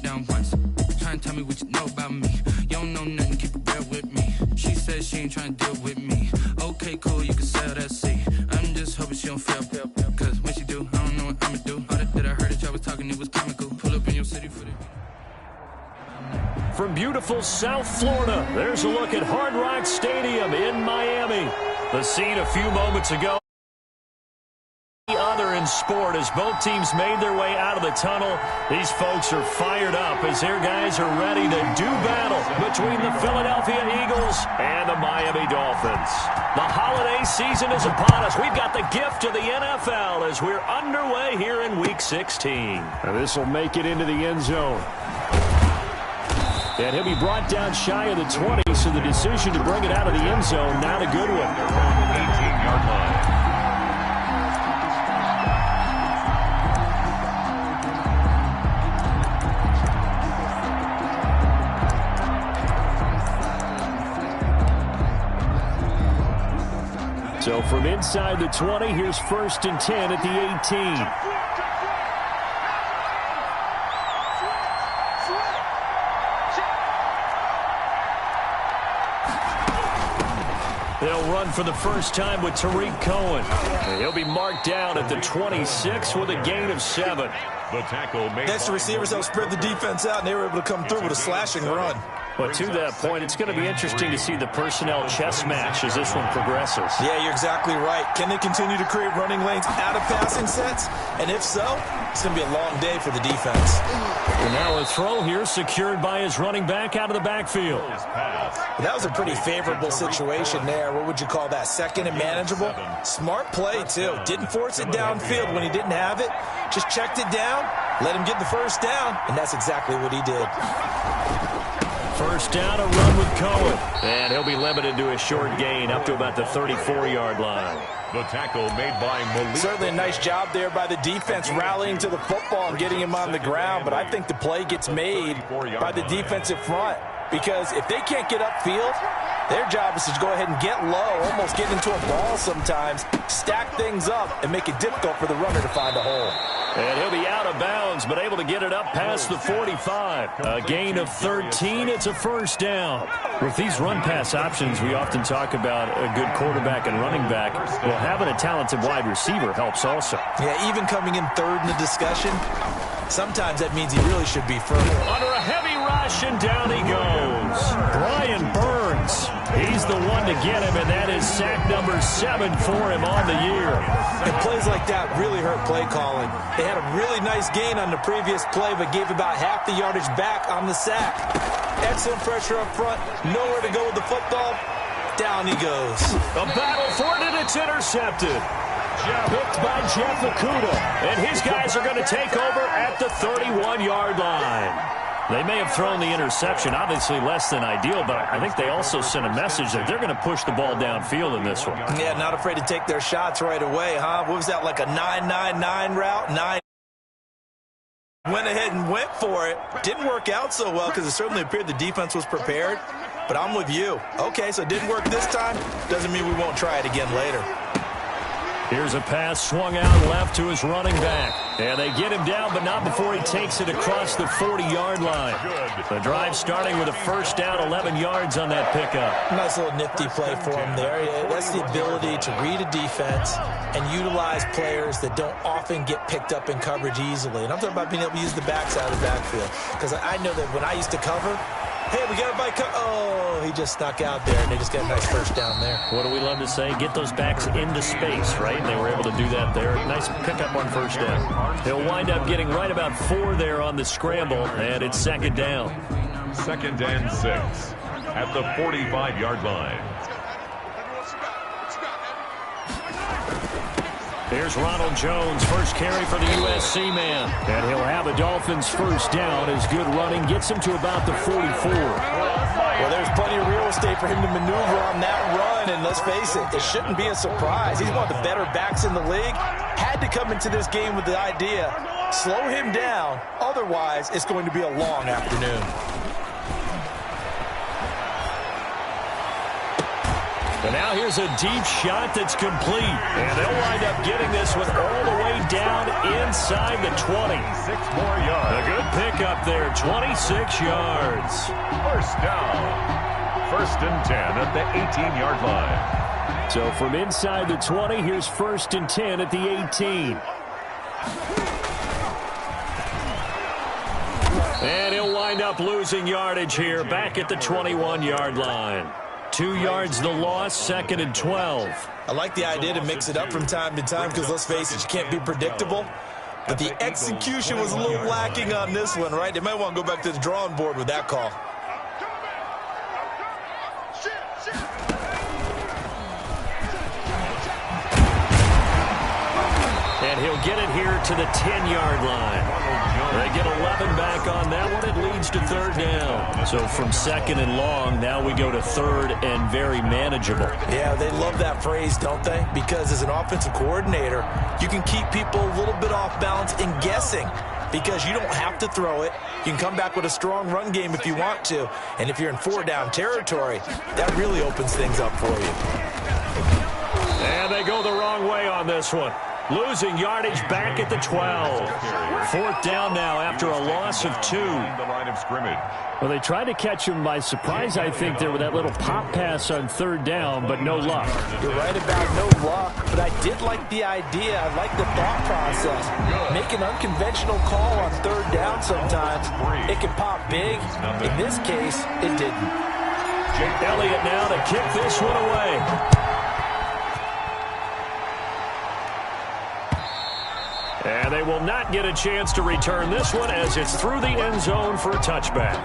down once. Trying to tell me what you know about me. You don't know nothing, keep it real with me. She says she ain't trying to deal with me. Okay, cool, you can sell that seat. I'm just hoping she don't fail. Cause when she do, I don't know what I'ma do. All that I heard that y'all was talking, it was comical. Pull up in your city for the... From beautiful South Florida, there's a look at Hard Rock Stadium in Miami. The scene a few moments ago. The other in sport as both teams made their way out of the tunnel. These folks are fired up as their guys are ready to do battle between the Philadelphia Eagles and the Miami Dolphins. The holiday season is upon us. We've got the gift of the NFL as we're underway here in Week 16. And this will make it into the end zone. And he'll be brought down shy of the 20, so the decision to bring it out of the end zone, not a good one. 18-yard line. So from inside the 20, here's 1st and 10 at the 18. They'll run for the first time with Tariq Cohen. And he'll be marked down at the 26 with a gain of 7. The tackle made. Next, the receivers helped spread the defense out, and they were able to come through with a slashing run. But to that point, it's going to be interesting to see the personnel chess match as this one progresses. Yeah, you're exactly right. Can they continue to create running lanes out of passing sets? And if so, it's going to be a long day for the defense. And now a throw here secured by his running back out of the backfield. That was a pretty favorable situation there. What would you call that? Second and manageable? Smart play, too. Didn't force it downfield when he didn't have it. Just checked it down, let him get the first down, and that's exactly what he did. First down, a run with Cohen. And he'll be limited to a short gain up to about the 34-yard line. The tackle made by Malik. Certainly a nice job there by the defense rallying to the football and getting him on the ground, but I think the play gets made by the defensive front because if they can't get upfield, their job is to go ahead and get low, almost get into a ball sometimes, stack things up, and make it difficult for the runner to find a hole. And he'll be out of bounds, but able to get it up past the 45. A gain of 13. It's a first down. With these run-pass options, we often talk about a good quarterback and running back. Well, having a talented wide receiver helps also. Yeah, even coming in third in the discussion, sometimes that means he really should be further. Under a heavy rush, and down he goes. Brian Burns. He's the one to get him, and that is sack number 7 for him on the year. And plays like that really hurt play calling. They had a really nice gain on the previous play, but gave about half the yardage back on the sack. Excellent pressure up front. Nowhere to go with the football. Down he goes. A battle for it, and it's intercepted. Picked by Jeff Okudah. And his guys are going to take over at the 31-yard line. They may have thrown the interception, obviously less than ideal, but I think they also sent a message that they're going to push the ball downfield in this one. Yeah, not afraid to take their shots right away, huh? What was that, like a 9-9-9 route? 9. Went ahead and went for it. Didn't work out so well because it certainly appeared the defense was prepared, but I'm with you. Okay, so it didn't work this time. Doesn't mean we won't try it again later. Here's a pass swung out left to his running back. And they get him down, but not before he takes it across the 40-yard line. The drive starting with a first down, 11 yards on that pickup. Nice little nifty play for him there. That's the ability to read a defense and utilize players that don't often get picked up in coverage easily. And I'm talking about being able to use the backside of the backfield. Because I know that when I used to cover, hey, we got a bike. Oh, he just snuck out there, and they just got a nice first down there. What do we love to say? Get those backs into space, right? And they were able to do that there. Nice pickup on first down. He'll wind up getting right about 4 there on the scramble, and it's second down. 2nd and 6 at the 45-yard line. Here's Ronald Jones, first carry for the USC man. And he'll have a Dolphins first down as good running gets him to about the 44. Well, there's plenty of real estate for him to maneuver on that run. And let's face it, it shouldn't be a surprise. He's one of the better backs in the league. Had to come into this game with the idea, slow him down. Otherwise, it's going to be a long afternoon. And now here's a deep shot that's complete. And they'll wind up getting this one all the way down inside the 20. 6 more yards. A good pickup there, 26 yards. First down. First and 10 at the 18-yard line. So from inside the 20, here's first and 10 at the 18. And he'll wind up losing yardage here back at the 21-yard line. 2 yards the loss, second and 12. I like the idea to mix it up from time to time because, let's face it, you can't be predictable. But the execution was a little lacking on this one, right? They might want to go back to the drawing board with that call. And he'll get it here to the 10-yard line. They get 11 back on that one. It leads to third down. So from second and long, now we go to third and very manageable. Yeah, they love that phrase, don't they? Because as an offensive coordinator, you can keep people a little bit off balance and guessing because you don't have to throw it. You can come back with a strong run game if you want to. And if you're in 4-down territory, that really opens things up for you. And they go the wrong way on this one. Losing yardage back at the 12. Fourth down now after a loss of 2. The line of scrimmage. Well, they tried to catch him by surprise, I think, there with that little pop pass on third down, but no luck. You're right about no luck, but I did like the idea. I like the thought process. Make an unconventional call on third down sometimes. It can pop big. In this case, it didn't. Elliott now to kick this one away. And they will not get a chance to return this one as it's through the end zone for a touchback.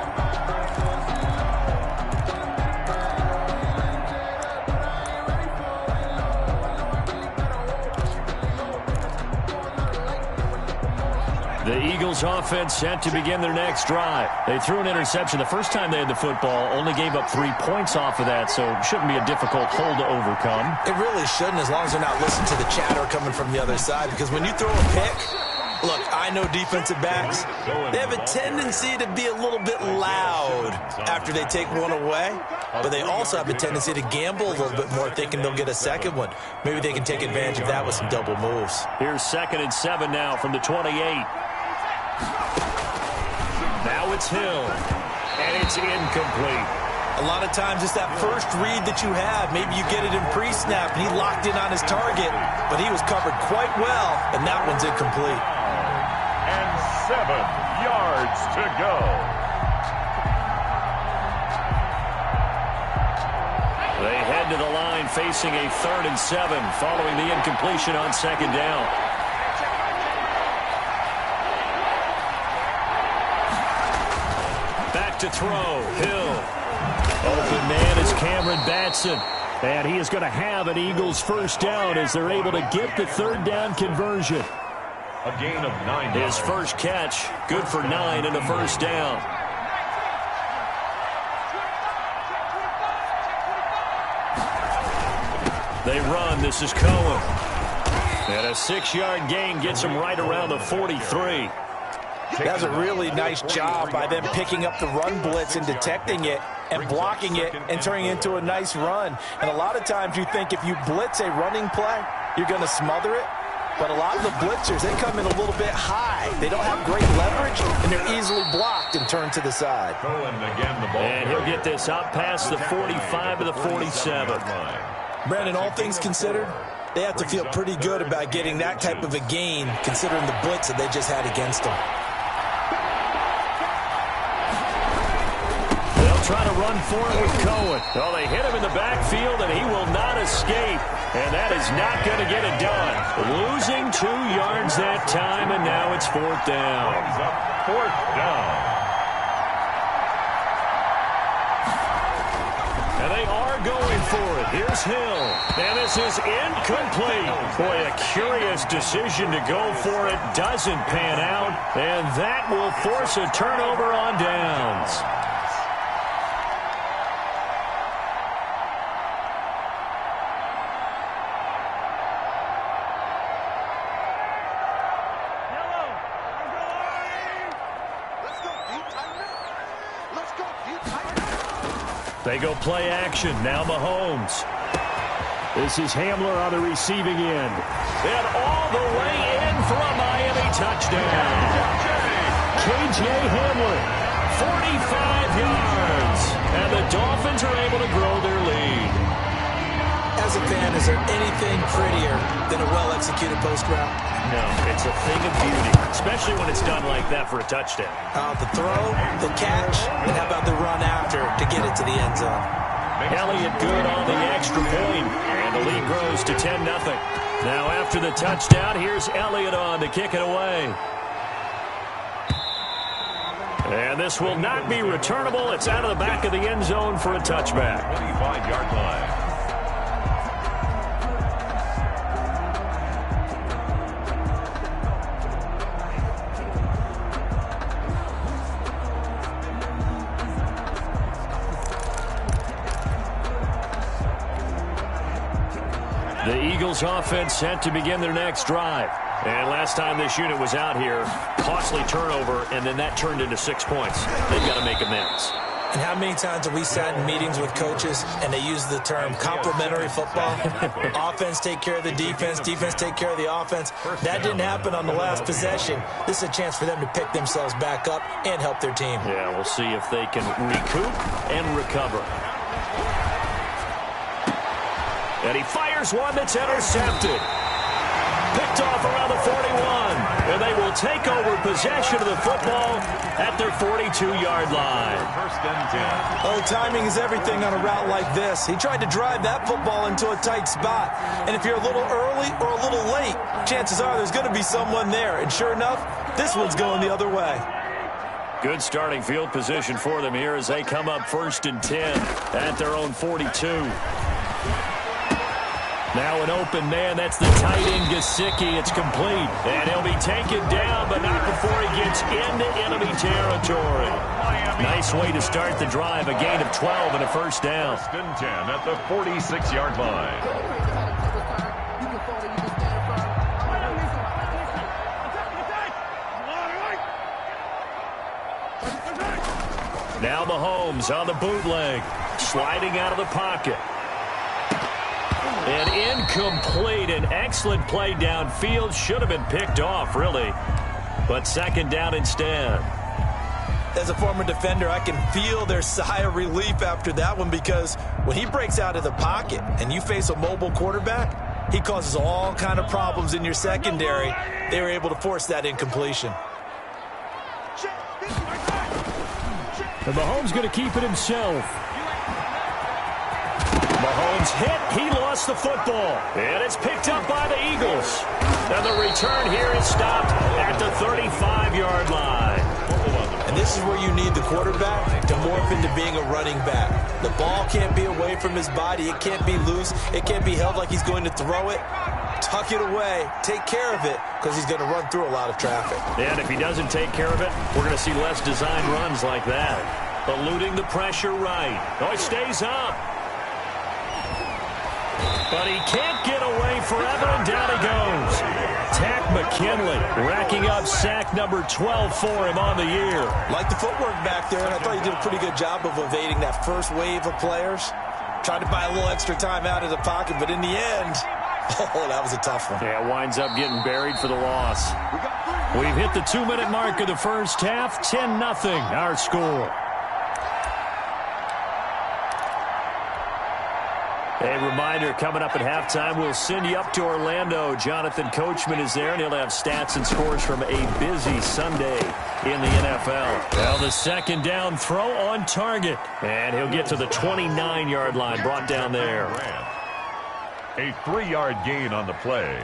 The Eagles offense set to begin their next drive. They threw an interception the first time they had the football, only gave up 3 points off of that, so it shouldn't be a difficult hole to overcome. It really shouldn't, as long as they're not listening to the chatter coming from the other side, because when you throw a pick, look, I know defensive backs, they have a tendency to be a little bit loud after they take one away, but they also have a tendency to gamble a little bit more thinking they'll get a second one. Maybe they can take advantage of that with some double moves. Here's 2nd and 7 now from the 28. Now it's Hill, and it's incomplete. A lot of times it's that first read that you have. Maybe you get it in pre-snap, and he locked in on his target, but he was covered quite well, and that one's incomplete. And 7 yards to go. They head to the line facing a 3rd and 7 following the incompletion on 2nd down. To throw, Hill. Open man is Cameron Batson. And he is going to have an Eagles first down as they're able to get the 3rd down conversion. A gain of 9. His first catch, good for 9 and a first down. They run, this is Cohen. And a 6-yard gain gets him right around the 43. That's a really nice job by them picking up the run blitz and detecting it and blocking it and turning it into a nice run. And a lot of times you think if you blitz a running play, you're going to smother it. But a lot of the blitzers, they come in a little bit high. They don't have great leverage, and they're easily blocked and turned to the side. And he'll get this out past the 45 to the 47. Brandon, all things considered, they have to feel pretty good about getting that type of a gain considering the blitz that they just had against them. Try to run for it with Cohen. Well, they hit him in the backfield, and he will not escape. And that is not going to get it done. Losing 2 yards that time, and now it's 4th down. 4th down. And they are going for it. Here's Hill. And this is incomplete. Boy, a curious decision to go for it. Doesn't pan out. And that will force a turnover on downs. They go play action. Now Mahomes. This is Hamler on the receiving end. And all the way in for a Miami touchdown. K.J. Hamler, 45 yards. And the Dolphins are able to grow their lead. As a fan, is there anything prettier than a well-executed post route? No, it's a thing of beauty, especially when it's done like that for a touchdown. The throw, the catch, and how about the run after to get it to the end zone? Elliott good on the extra point, and the lead grows to 10-0. Now after the touchdown, here's Elliott on to kick it away. And this will not be returnable. It's out of the back of the end zone for a touchback. 25-yard line. The Eagles offense set to begin their next drive. And last time this unit was out here, costly turnover, and then that turned into 6 points. They've got to make amends. And how many times have we sat in meetings with coaches and they use the term complementary football? Offense take care of the defense, defense take care of the offense. That didn't happen on the last possession. This is a chance for them to pick themselves back up and help their team. Yeah, we'll see if they can recoup and recover. And he fires one that's intercepted. Picked off around the 41. And they will take over possession of the football at their 42-yard line. First and 10. Oh, timing is everything on a route like this. He tried to drive that football into a tight spot. And if you're a little early or a little late, chances are there's going to be someone there. And sure enough, this one's going the other way. Good starting field position for them here as they come up 1st and 10 at their own 42. Now an open man, that's the tight end, Gesicki. It's complete. And he'll be taken down, but not before he gets into enemy territory. Nice way to start the drive, a gain of 12 and a first down. First and 10 at the 46-yard line. Now Mahomes on the bootleg, sliding out of the pocket. And incomplete. An excellent play downfield. Should have been picked off, really. But second down instead. As a former defender, I can feel their sigh of relief after that one, because when he breaks out of the pocket and you face a mobile quarterback, he causes all kind of problems in your secondary. They were able to force that incompletion. And Mahomes going to keep it himself. Mahomes hit. He lost the football. And it's picked up by the Eagles. And the return here is stopped at the 35-yard line. And this is where you need the quarterback to morph into being a running back. The ball can't be away from his body. It can't be loose. It can't be held like he's going to throw it. Tuck it away. Take care of it, because he's going to run through a lot of traffic. And if he doesn't take care of it, we're going to see less designed runs like that. Eluding the pressure right. Oh, he stays up. But he can't get away forever, and down he goes. Tack McKinley racking up sack number 12 for him on the year. Like the footwork back there, and I thought he did a pretty good job of evading that first wave of players. Tried to buy a little extra time out of the pocket, but in the end, oh, that was a tough one. Yeah, winds up getting buried for the loss. We've hit the 2-minute mark of the first half. 10-0 our score. A reminder, coming up at halftime, we'll send you up to Orlando. Jonathan Coachman is there, and he'll have stats and scores from a busy Sunday in the NFL. Well, the second down throw on target, and he'll get to the 29-yard line, brought down there. A 3-yard gain on the play.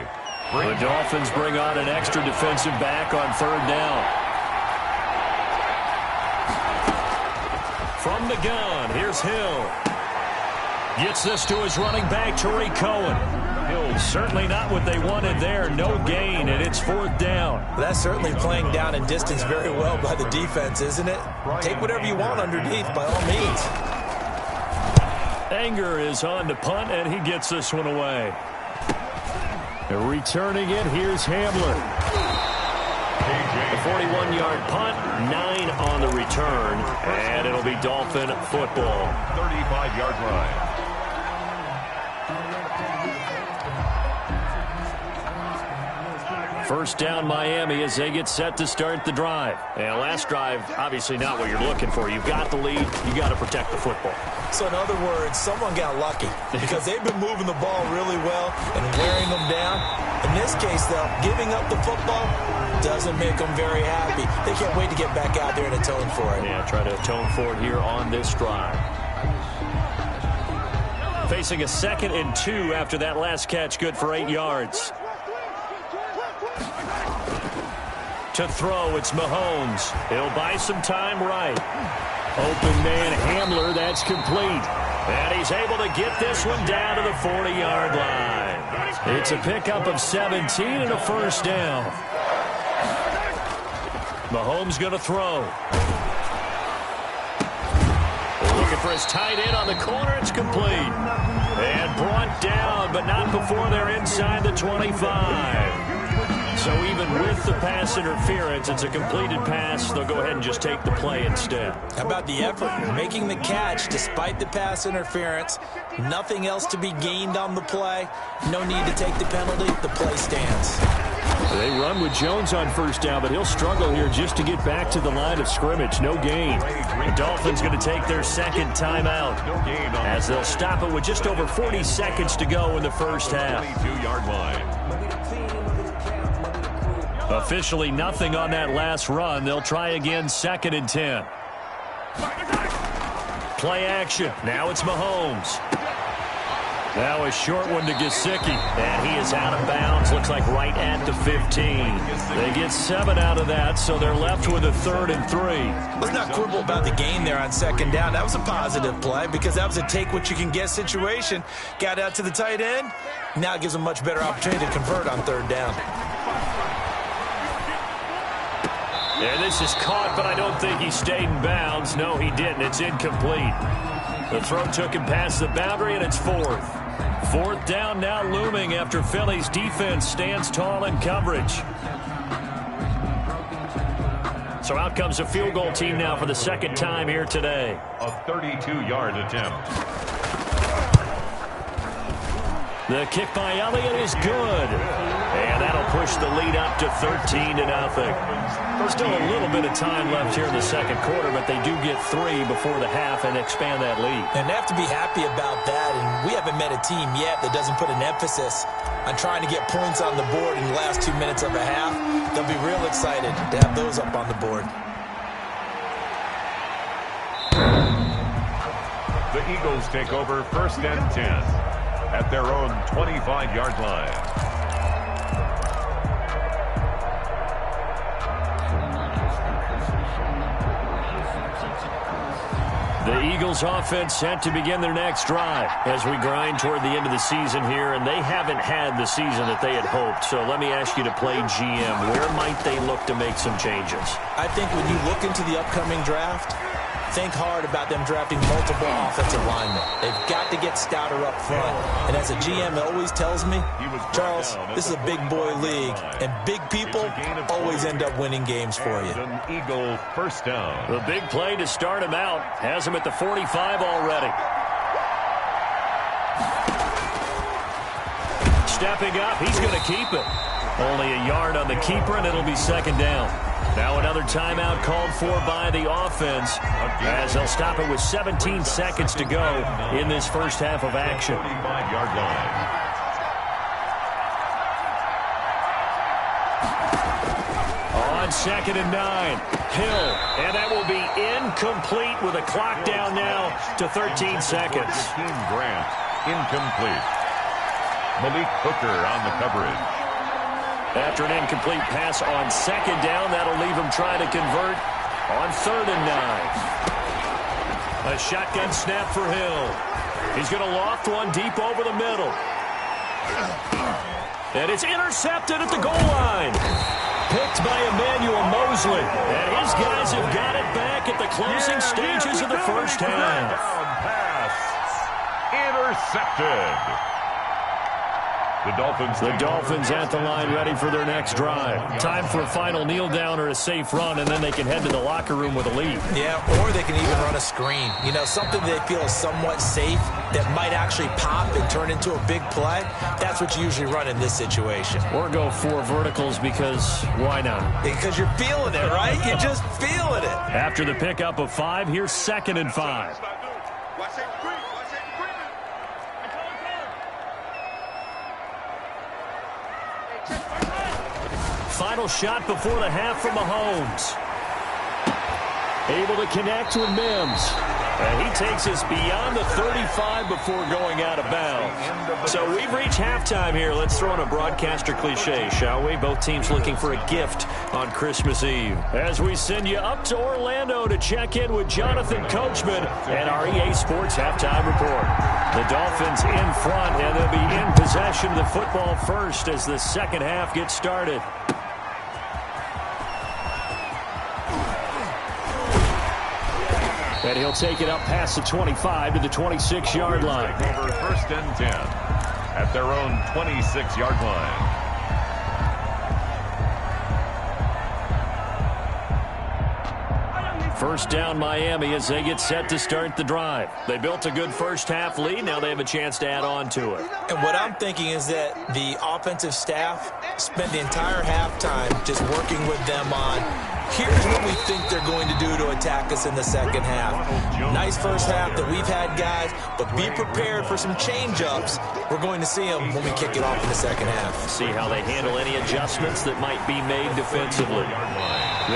The Dolphins bring on an extra defensive back on third down. From the gun, here's Hill. Gets this to his running back, Tariq Cohen. Hill certainly not what they wanted there. No gain, and it's fourth down. That's certainly playing down and distance very well by the defense, isn't it? Take whatever you want underneath, by all means. Anger is on to punt, and he gets this one away. Returning it, here's Hamler. The 41-yard punt, 9 on the return, and it'll be Dolphin football. 35-yard line. First down Miami as they get set to start the drive. And last drive, obviously not what you're looking for. You've got the lead. You got to protect the football. So in other words, someone got lucky because they've been moving the ball really well and wearing them down. In this case, though, giving up the football doesn't make them very happy. They can't wait to get back out there and atone for it. Yeah, try to atone for it here on this drive. Facing a 2nd and 2 after that last catch, good for 8 yards. To throw, it's Mahomes. He'll buy some time right. Open man Hamler, that's complete. And he's able to get this one down to the 40-yard line. It's a pickup of 17 and a first down. Mahomes going to throw. Looking for his tight end on the corner. It's complete. And brought down, but not before they're inside the 25. So even with the pass interference, it's a completed pass. They'll go ahead and just take the play instead. How about the effort? Making the catch despite the pass interference. Nothing else to be gained on the play. No need to take the penalty. The play stands. They run with Jones on first down, but he'll struggle here just to get back to the line of scrimmage. No gain. The Dolphins going to take their second timeout as they'll stop it with just over 40 seconds to go in the first half. 22-yard line. Officially nothing on that last run. They'll try again 2nd and 10. Play action. Now it's Mahomes. Now a short one to Gesicki. And he is out of bounds. Looks like right at the 15. They get 7 out of that, so they're left with a 3rd and 3. Let's not quibble about the gain there on 2nd down. That was a positive play because that was a take-what-you-can-get situation. Got out to the tight end. Now it gives them much better opportunity to convert on 3rd down. And this is caught, but I don't think he stayed in bounds. No, he didn't. It's incomplete. The throw took him past the boundary, and it's 4th. 4th down now looming after Philly's defense stands tall in coverage. So out comes a field goal team now for the 2nd time here today. A 32-yard attempt. The kick by Elliott is good. And that'll push the lead up to 13-0. There's still a little bit of time left here in the 2nd quarter, but they do get 3 before the half and expand that lead. And they have to be happy about that. And we haven't met a team yet that doesn't put an emphasis on trying to get points on the board in the last 2 minutes of a half. They'll be real excited to have those up on the board. The Eagles take over 1st and 10 at their own 25-yard line. The Eagles offense set to begin their next drive as we grind toward the end of the season here, and they haven't had the season that they had hoped. So let me ask you to play GM. Where might they look to make some changes? I think when you look into the upcoming draft, think hard about them drafting multiple offensive linemen. They've got to get stouter up front. And as a GM always tells me, Charles, this is a big boy league, and big people always end up winning games for you. An Eagle 1st down. The big play to start him out has him at the 45 already. Stepping up, he's going to keep it. Only a yard on the keeper, and it'll be 2nd down. Now another timeout called for by the offense as they'll stop it with 17 seconds to go in this first half of action. 35-yard line. On 2nd and 9, Hill, and that will be incomplete with a clock down now to 13 seconds. Grant, incomplete. Malik Hooker on the coverage. After an incomplete pass on 2nd down, that'll leave him trying to convert on 3rd and 9. A shotgun snap for Hill. He's going to loft one deep over the middle. And it's intercepted at the goal line. Picked by Emmanuel Mosley. And his guys have got it back at the closing stages of the first half. Pass. Intercepted. The Dolphins at the line ready for their next drive. Time for a final kneel down or a safe run, and then they can head to the locker room with a lead. Yeah, or they can even run a screen. You know, something they feel is somewhat safe that might actually pop and turn into a big play. That's what you usually run in this situation. Or go 4 verticals because why not? Because you're feeling it, right? You're just feeling it. After the pickup of 5, here's 2nd and 5. Final shot before the half from Mahomes. Able to connect with Mims. And he takes us beyond the 35 before going out of bounds. So we've reached halftime here. Let's throw in a broadcaster cliche, shall we? Both teams looking for a gift on Christmas Eve. As we send you up to Orlando to check in with Jonathan Coachman and our EA Sports Halftime Report. The Dolphins in front, and they'll be in possession of the football first as the second half gets started. And he'll take it up past the 25 to the 26-yard line. Over 1st and 10 at their own 26-yard line. First down Miami as they get set to start the drive. They built a good first half lead. Now they have a chance to add on to it. And what I'm thinking is that the offensive staff spent the entire halftime just working with them on here's what we think they're going to do to attack us in the second half. Nice first half that we've had, guys, but be prepared for some change-ups. We're going to see them when we kick it off in the second half. See how they handle any adjustments that might be made defensively.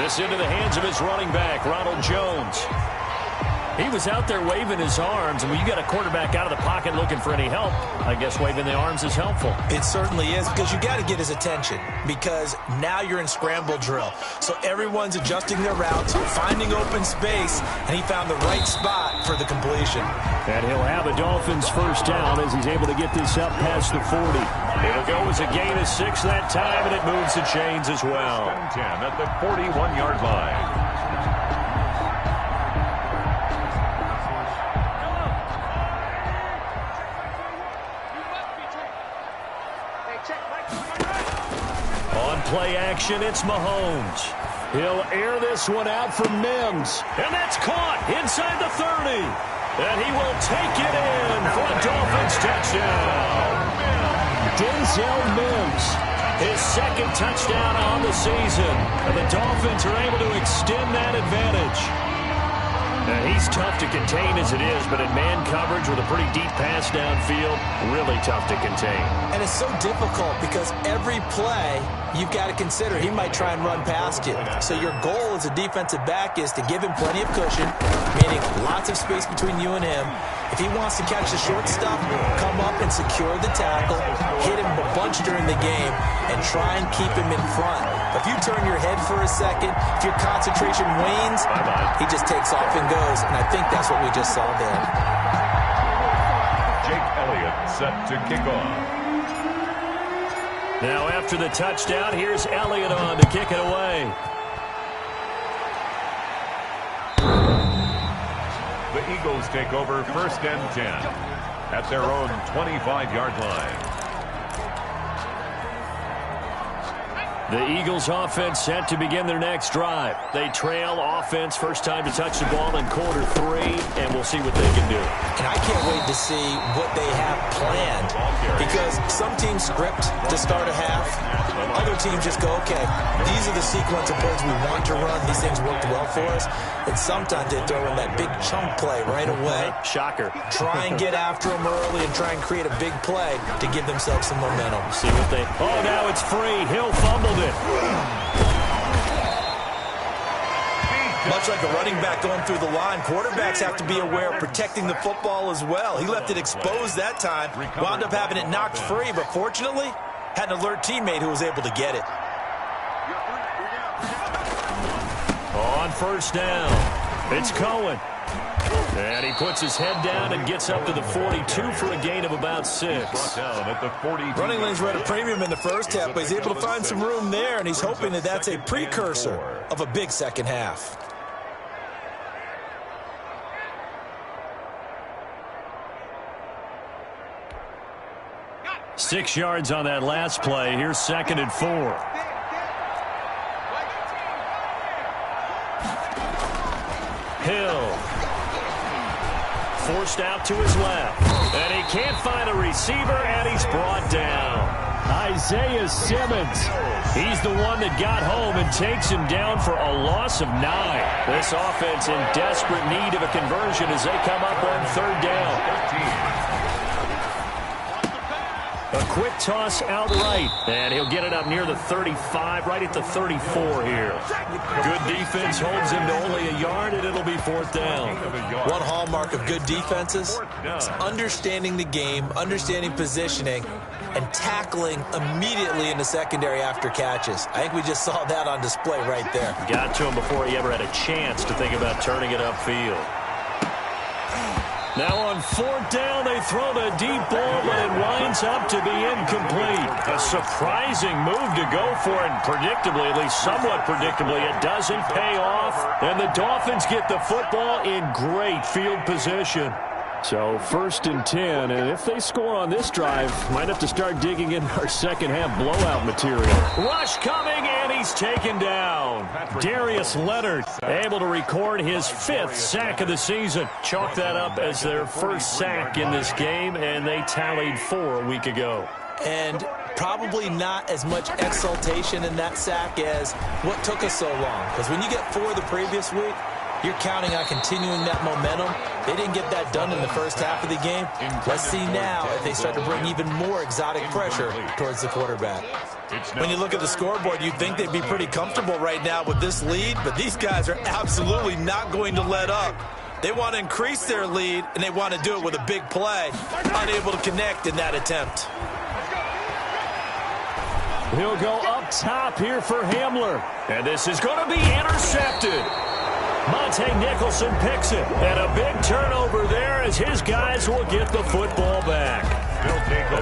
This into the hands of his running back, Ronald Jones. He was out there waving his arms, and when you got a quarterback out of the pocket looking for any help, I guess waving the arms is helpful. It certainly is, because you got to get his attention, because now you're in scramble drill. So everyone's adjusting their routes, finding open space, and he found the right spot for the completion. And he'll have a Dolphins first down as he's able to get this up past the 40. It'll go as a gain of 6 that time, and it moves the chains as well. 10 at the 41-yard line. Play action, it's Mahomes. He'll air this one out for Mims. And that's caught inside the 30. And he will take it in for a Dolphins touchdown. Denzel Mims, his 2nd touchdown on the season. And the Dolphins are able to extend that advantage. Now, he's tough to contain as it is, but in man coverage with a pretty deep pass downfield, really tough to contain. And it's so difficult because every play you've got to consider he might try and run past you. So your goal as a defensive back is to give him plenty of cushion, meaning lots of space between you and him. If he wants to catch the short stuff, come up and secure the tackle, hit him a bunch during the game, and try and keep him in front. If you turn your head for a second, if your concentration wanes, he just takes off and goes, and I think that's what we just saw there. Jake Elliott set to kick off. Now after the touchdown, here's Elliott on to kick it away. The Eagles take over 1st and 10 at their own 25-yard line. The Eagles offense set to begin their next drive. They trail offense, first time to touch the ball in quarter 3, and we'll see what they can do. And I can't wait to see what they have planned, because some teams script to start a half. Other teams just go, okay, these are the sequence of plays we want to run. These things worked well for us. And sometimes they throw in that big chunk play right away. Shocker. Try and get after them early and try and create a big play to give themselves some momentum. See what they... Oh, now it's free. Hill fumbled it. Much like a running back going through the line, quarterbacks have to be aware of protecting the football as well. He left it exposed that time, wound up having it knocked free, but fortunately, had an alert teammate who was able to get it. On first down, it's Cohen. And he puts his head down and gets up to the 42 for a gain of about 6. Running lanes were at a premium in the first half, but he's able to find some room there, and he's hoping that that's a precursor of a big second half. 6 yards on that last play. Here's 2nd and 4. Hill. Forced out to his left. And he can't find a receiver, and he's brought down. Isaiah Simmons. He's the one that got home and takes him down for a loss of 9. This offense in desperate need of a conversion as they come up on 3rd down. A quick toss out right, and he'll get it up near the 35, right at the 34 here. Good defense holds him to only a yard, and it'll be 4th down. One hallmark of good defenses is understanding the game, understanding positioning, and tackling immediately in the secondary after catches. I think we just saw that on display right there. Got to him before he ever had a chance to think about turning it upfield. Now on 4th down, they throw the deep ball, but it winds up to be incomplete. A surprising move to go for it, and predictably, at least somewhat predictably, it doesn't pay off. And the Dolphins get the football in great field position. So 1st and 10, and if they score on this drive, might have to start digging in our second half blowout material. Rush coming, and he's taken down. Darius Leonard able to record his 5th sack of the season. Chalk that up as their first sack in this game, and they tallied 4 a week ago. And probably not as much exultation in that sack as what took us so long. Because when you get 4 the previous week, you're counting on continuing that momentum. They didn't get that done in the first half of the game. Let's see now if they start to bring even more exotic pressure towards the quarterback. When you look at the scoreboard, you'd think they'd be pretty comfortable right now with this lead, but these guys are absolutely not going to let up. They want to increase their lead, and they want to do it with a big play. Unable to connect in that attempt. He'll go up top here for Hamler. And this is going to be intercepted. Monte Nicholson picks it, and a big turnover there as his guys will get the football back.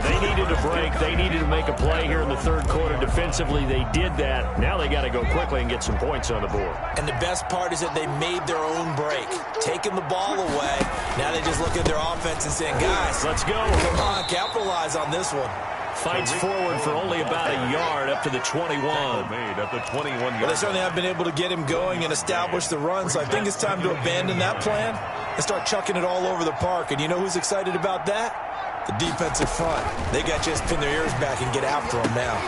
They needed to break. They needed to make a play here in the 3rd quarter. Defensively, they did that. Now they got to go quickly and get some points on the board. And the best part is that they made their own break, taking the ball away. Now they just look at their offense and saying, guys, let's go. Come on, capitalize on this one. Fights forward for only about a yard up to the 21. Made at the 21-yard. But they certainly have been able to get him going and establish the run, so I think it's time to abandon that plan and start chucking it all over the park. And you know who's excited about that? The defensive front. They got to just pin their ears back and get after him now.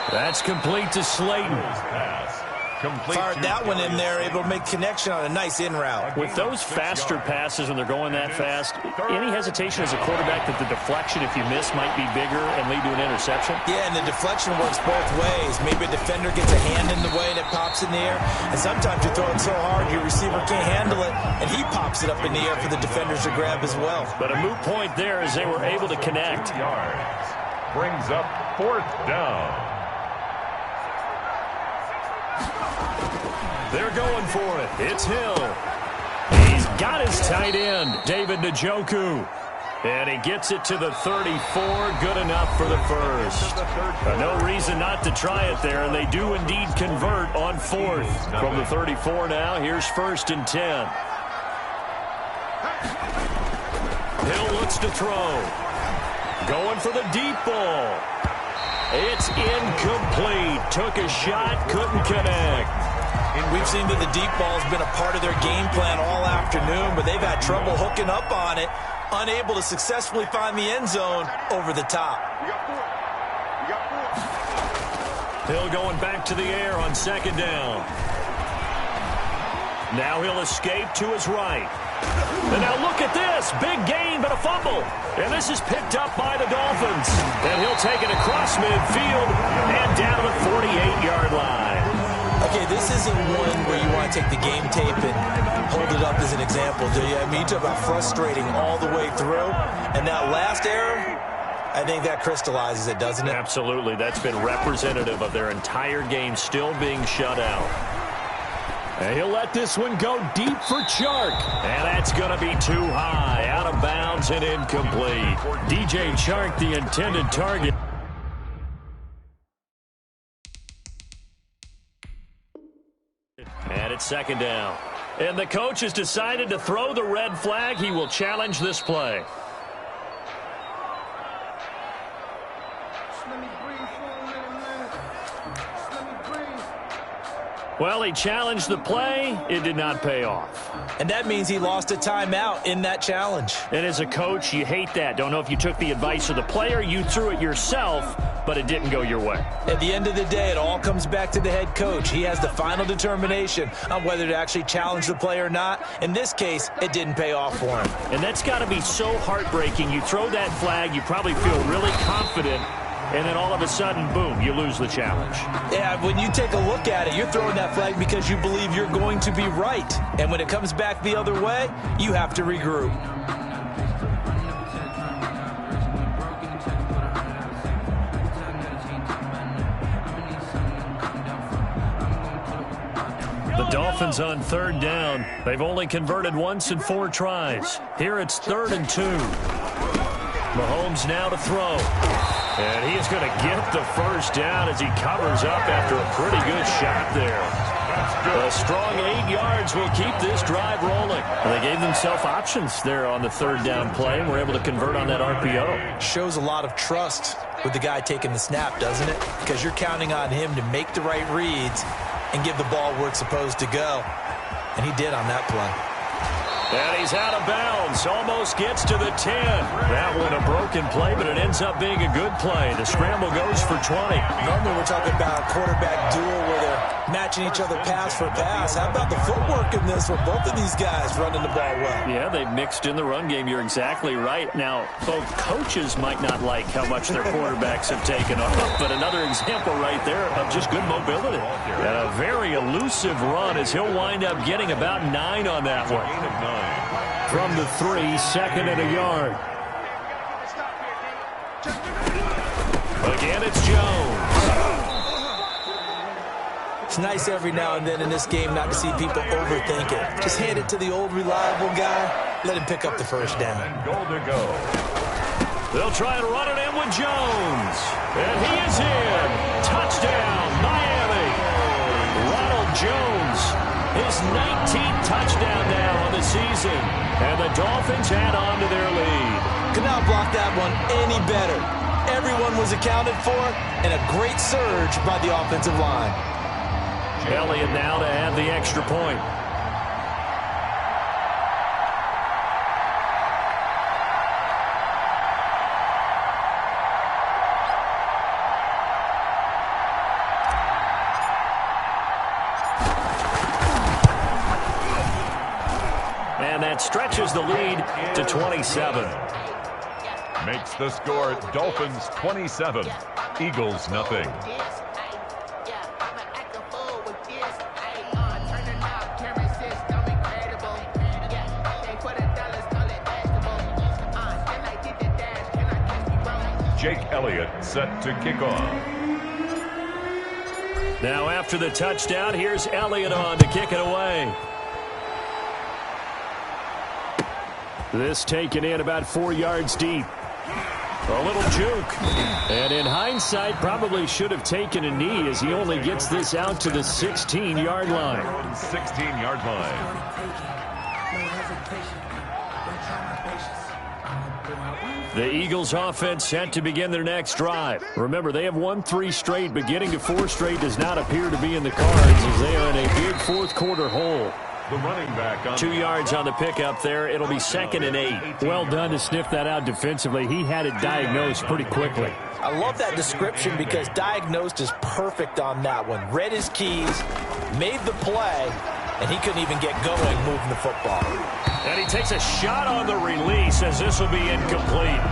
That's complete to Slayton. Fired that one in there, able to make connection on a nice in route. With those faster passes when they're going that fast, any hesitation as a quarterback that the deflection, if you miss, might be bigger and lead to an interception? Yeah, and the deflection works both ways. Maybe a defender gets a hand in the way and it pops in the air, and sometimes you throw it so hard your receiver can't handle it, and he pops it up in the air for the defenders to grab as well. But a moot point there as they were able to connect. Yards brings up 4th down. They're going for it. It's Hill. He's got his tight end, David Njoku. And he gets it to the 34. Good enough for the first. No reason not to try it there, and they do indeed convert on 4th. From the 34 now, here's 1st and 10. Hill looks to throw. Going for the deep ball. It's incomplete. Took a shot, couldn't connect. We've seen that the deep ball has been a part of their game plan all afternoon, but they've had trouble hooking up on it, unable to successfully find the end zone over the top. Hill going back to the air on 2nd down. Now he'll escape to his right. And now look at this. Big gain, but a fumble. And this is picked up by the Dolphins. And he'll take it across midfield and down to the 48-yard line. Okay, this isn't one where you want to take the game tape and hold it up as an example, do you? I mean, you talk about frustrating all the way through. And that last error, I think that crystallizes it, doesn't it? Absolutely. That's been representative of their entire game still being shut out. And he'll let this one go deep for Chark. And that's going to be too high. Out of bounds and incomplete. DJ Chark, the intended target. And it's 2nd down. And the coach has decided to throw the red flag. He will challenge this play. Well, he challenged the play. It did not pay off. And that means he lost a timeout in that challenge. And as a coach, you hate that. Don't know if you took the advice of the player, you threw it yourself, but it didn't go your way. At the end of the day, it all comes back to the head coach. He has the final determination on whether to actually challenge the play or not. In this case, it didn't pay off for him. And that's got to be so heartbreaking. You throw that flag, you probably feel really confident, and then all of a sudden, boom, you lose the challenge. Yeah, when you take a look at it, you're throwing that flag because you believe you're going to be right. And when it comes back the other way, you have to regroup. The Dolphins on third down. They've only converted once in 4 tries. Here it's 3rd and 2. Mahomes now to throw. And he is going to get the first down as he covers up after a pretty good shot there. A strong 8 yards will keep this drive rolling. They gave themselves options there on the 3rd down play and were able to convert on that RPO. Shows a lot of trust with the guy taking the snap, doesn't it? Because you're counting on him to make the right reads and give the ball where it's supposed to go. And he did on that play. And he's out of bounds. Almost gets to the 10. That one a broken play, but it ends up being a good play. The scramble goes for 20. Normally we're talking about a quarterback duel where they're matching each other pass for pass. How about the footwork in this one? Both of these guys running the ball well. Yeah, they've mixed in the run game. You're exactly right. Now, both coaches might not like how much their quarterbacks have taken off, but another example right there of just good mobility. And a very elusive run as he'll wind up getting about 9 on that one. From the 3, 2nd and a yard. Again, it's Jones. It's nice every now and then in this game not to see people overthink it. Just hand it to the old reliable guy. Let him pick up the first down. Goal to go. They'll try and run it in with Jones. And he is in. Touchdown, Miami. Ronald Jones, his 19th touchdown now on the season. And the Dolphins add on to their lead. Could not block that one any better. Everyone was accounted for, and a great surge by the offensive line. Elliott now to add the extra point. And that stretches the lead to 27. Makes the score Dolphins 27, Eagles nothing. Jake Elliott set to kick off. Now after the touchdown, here's Elliott on to kick it away. This taken in about 4 yards deep. A little juke. And in hindsight, probably should have taken a knee as he only gets this out to the 16-yard line. 16-yard line. The Eagles offense set to begin their next drive. Remember, they have won 3 straight, but getting to 4 straight does not appear to be in the cards as they are in a big fourth-quarter hole. The running back on 2 yards on the pickup there. It'll be 2nd and 8. Well done to sniff that out defensively. He had it diagnosed pretty quickly. I love that description because diagnosed is perfect on that one. Read his keys, made the play, and he couldn't even get going moving the football. And he takes a shot on the release as this will be incomplete.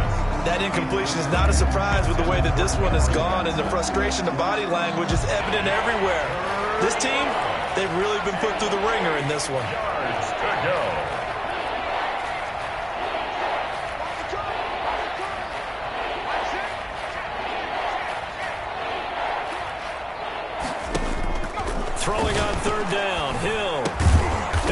That incompletion is not a surprise with the way that this one has gone, and the frustration, the body language is evident everywhere. This team, they've really been put through the ringer in this one. yards to go. Throwing on 3rd down, Hill.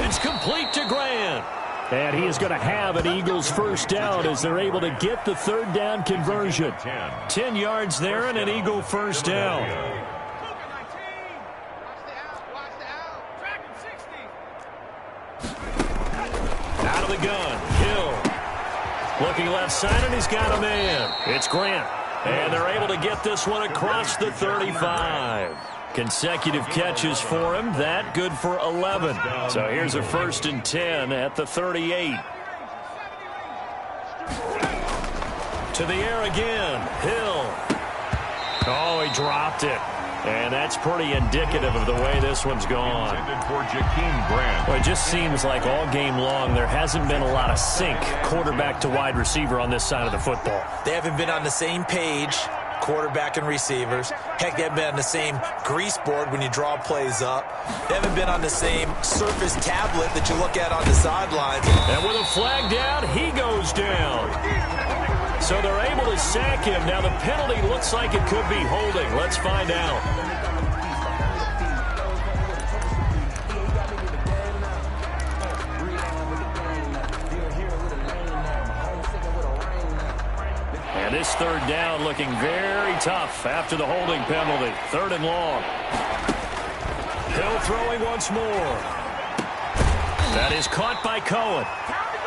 It's complete to Grant. And he is going to have an Eagles first down as they're able to get the 3rd down conversion. 10 yards there and an Eagle first down. Out of the gun, Hill. Looking left side, and he's got a man. It's Grant. And they're able to get this one across the 35. Consecutive catches for him. That good for 11. So here's a 1st and 10 at the 38. To the air again. Hill. Oh, he dropped it. And that's pretty indicative of the way this one's gone. Well, it just seems like all game long there hasn't been a lot of sync quarterback to wide receiver on this side of the football. They haven't been on the same page, quarterback and receivers. Heck, they haven't been on the same grease board when you draw plays up. They haven't been on the same Surface tablet that you look at on the sidelines. And with a flag down, he goes down. So they're able to sack him. Now the penalty looks like it could be holding. Let's find out. And this 3rd down looking very tough after the holding penalty. 3rd and long. Hill throwing once more. That is caught by Cohen.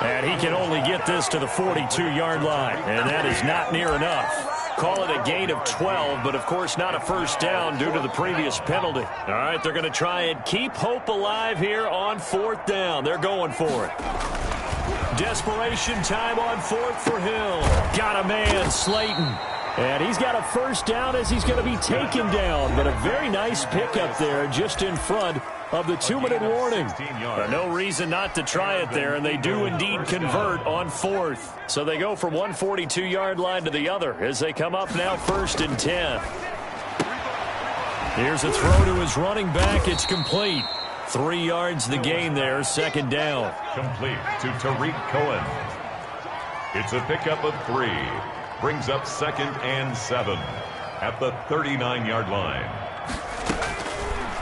And he can only get this to the 42-yard line. And that is not near enough. Call it a gain of 12, but of course not a 1st down due to the previous penalty. All right, they're going to try and keep hope alive here on 4th down. They're going for it. Desperation time on 4th for Hill. Got a man, Slayton. And he's got a 1st down as he's going to be taken down. But a very nice pickup there just in front of the 2-minute warning. No reason not to try it there, and they do indeed convert on 4th. So they go from one 42-yard line to the other as they come up now 1st and 10. Here's a throw to his running back. It's complete. 3 yards the gain there, 2nd down. Complete to Tariq Cohen. It's a pickup of 3. Brings up 2nd and 7 at the 39-yard line.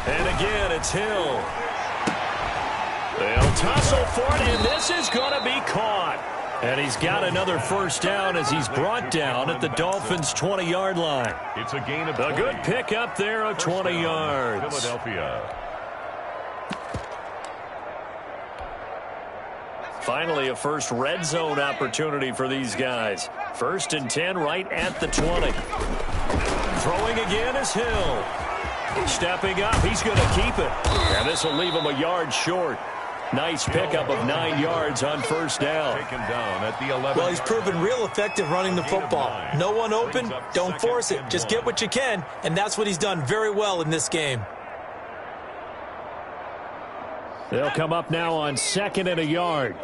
And again, it's Hill. They'll tussle for it, and this is going to be caught. And he's got another 1st down as he's brought down at the Dolphins' 20-yard line. It's a gain of a good pick up there of 20 yards. Philadelphia. Finally, a first red zone opportunity for these guys. 1st and 10 right at the 20. Throwing again is Hill. Stepping up, he's going to keep it. And this will leave him a yard short. Nice pickup of 9 yards on 1st down. Taken down at the 11. Well, he's proven real effective running the football. No one open, don't force it. Just get what you can, and that's what he's done very well in this game. They'll come up now on 2nd and a yard.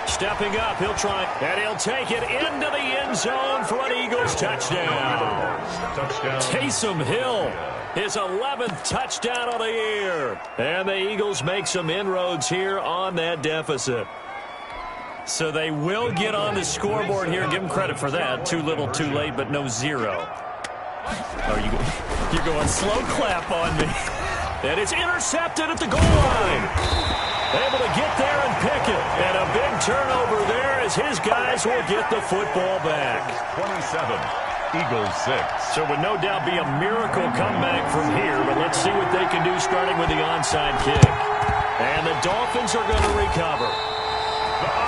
Stepping up, he'll try, and he'll take it into the end zone for an Eagles touchdown. Taysom Hill, his 11th touchdown of the year. And the Eagles make some inroads here on that deficit. So they will get on the scoreboard here. Give them credit for that. Too little, too late, but no 0. Oh, you're going slow clap on me. And it's intercepted at the goal line. Able to get there and pick it. And a big turnover there as his guys will get the football back. 27, Eagles 6. So would no doubt be a miracle comeback from here, but let's see what they can do starting with the onside kick. And the Dolphins are going to recover.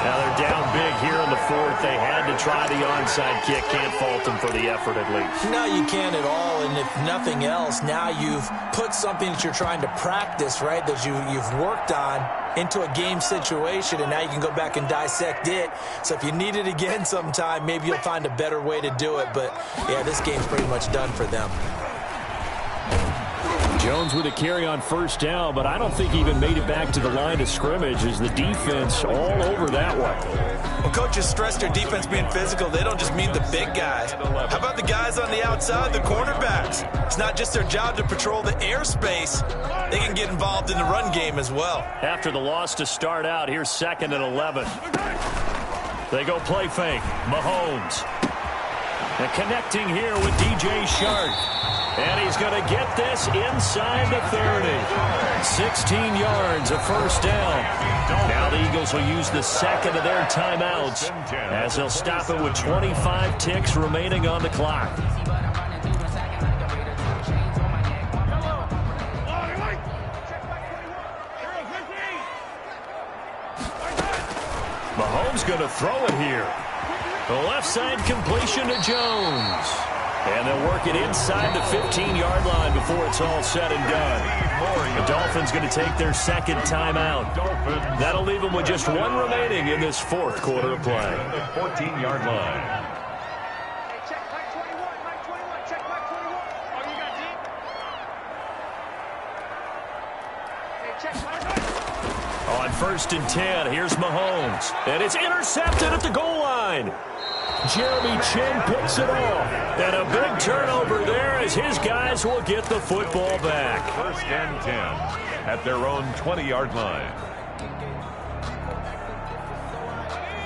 Now they're down big here in the 4th. They had to try the onside kick. Can't fault them for the effort at least. No, you can't at all. And if nothing else, now you've put something that you're trying to practice, right, that you've worked on into a game situation, and now you can go back and dissect it. So if you need it again sometime, maybe you'll find a better way to do it. But, yeah, this game's pretty much done for them. Jones with a carry on 1st down, but I don't think he even made it back to the line of scrimmage as the defense all over that one. Well, coaches stress their defense being physical. They don't just mean the big guys. How about the guys on the outside, the cornerbacks? It's not just their job to patrol the airspace. They can get involved in the run game as well. After the loss to start out, here's 2nd and 11. They go play fake. Mahomes. And connecting here with DJ Shark. And he's going to get this inside the 30. 16 yards, a 1st down. Now the Eagles will use the 2nd of their timeouts as they'll stop it with 25 ticks remaining on the clock. Mahomes going to throw it here. The left side completion to Jones. And they'll work it inside the 15-yard line before it's all said and done. The Dolphins going to take their second timeout. That'll leave them with just one remaining in this fourth quarter of play. The 14-yard line. On 1st and 10, here's Mahomes. And it's intercepted at the goal line. Jeremy Chin picks it off. And a big turnover there as his guys will get the football back. 1st and 10 at their own 20-yard line.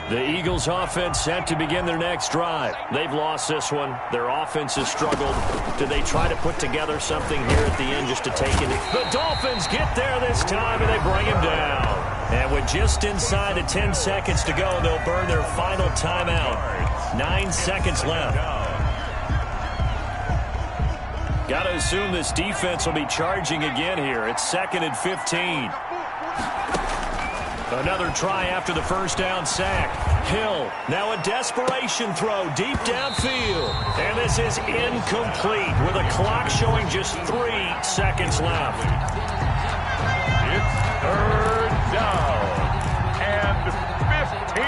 The Eagles offense set to begin their next drive. They've lost this one. Their offense has struggled. Do they try to put together something here at the end just to take it? The Dolphins get there this time, and they bring him down. And with just inside of 10 seconds to go, they'll burn their final timeout. 9 seconds left. Got to assume this defense will be charging again here. It's 2nd and 15. Another try after the first down sack. Hill, now a desperation throw deep downfield. And this is incomplete with a clock showing just 3 seconds left. It's 3rd down and 15.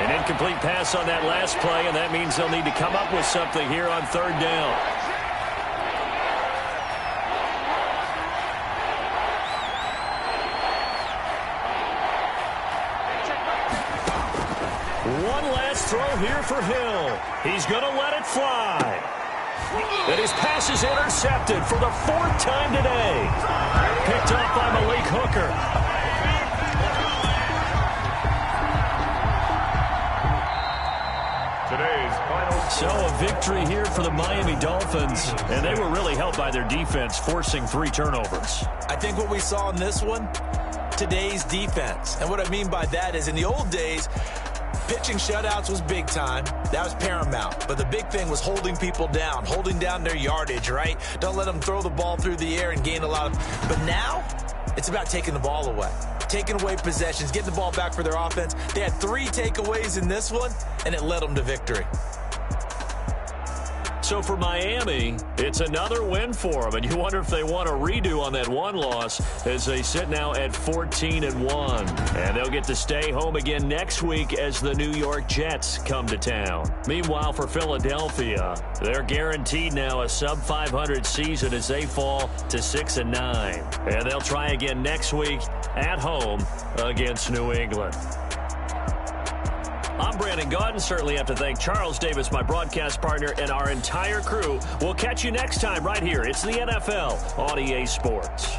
An incomplete pass on that last play, and that means they'll need to come up with something here on 3rd down. One last throw here for Hill. He's going to let it fly. And his pass is intercepted for the 4th time today. Picked up by Malik Hooker. Today's final So a victory here for the Miami Dolphins. And they were really helped by their defense, forcing 3 turnovers. I think what we saw in this one, today's defense. And what I mean by that is in the old days, pitching shutouts was big time. That was paramount. But the big thing was holding people down, holding down their yardage, right? Don't let them throw the ball through the air and gain a lot of... But now, it's about taking the ball away. Taking away possessions, getting the ball back for their offense. They had 3 takeaways in this one, and it led them to victory. So for Miami, it's another win for them, and you wonder if they want a redo on that one loss as they sit now at 14-1. And they'll get to stay home again next week as the New York Jets come to town. Meanwhile, for Philadelphia, they're guaranteed now a sub-500 season as they fall to 6-9. And they'll try again next week at home against New England. I'm Brandon Gaudin. Certainly have to thank Charles Davis, my broadcast partner, and our entire crew. We'll catch you next time right here. It's the NFL on EA Sports.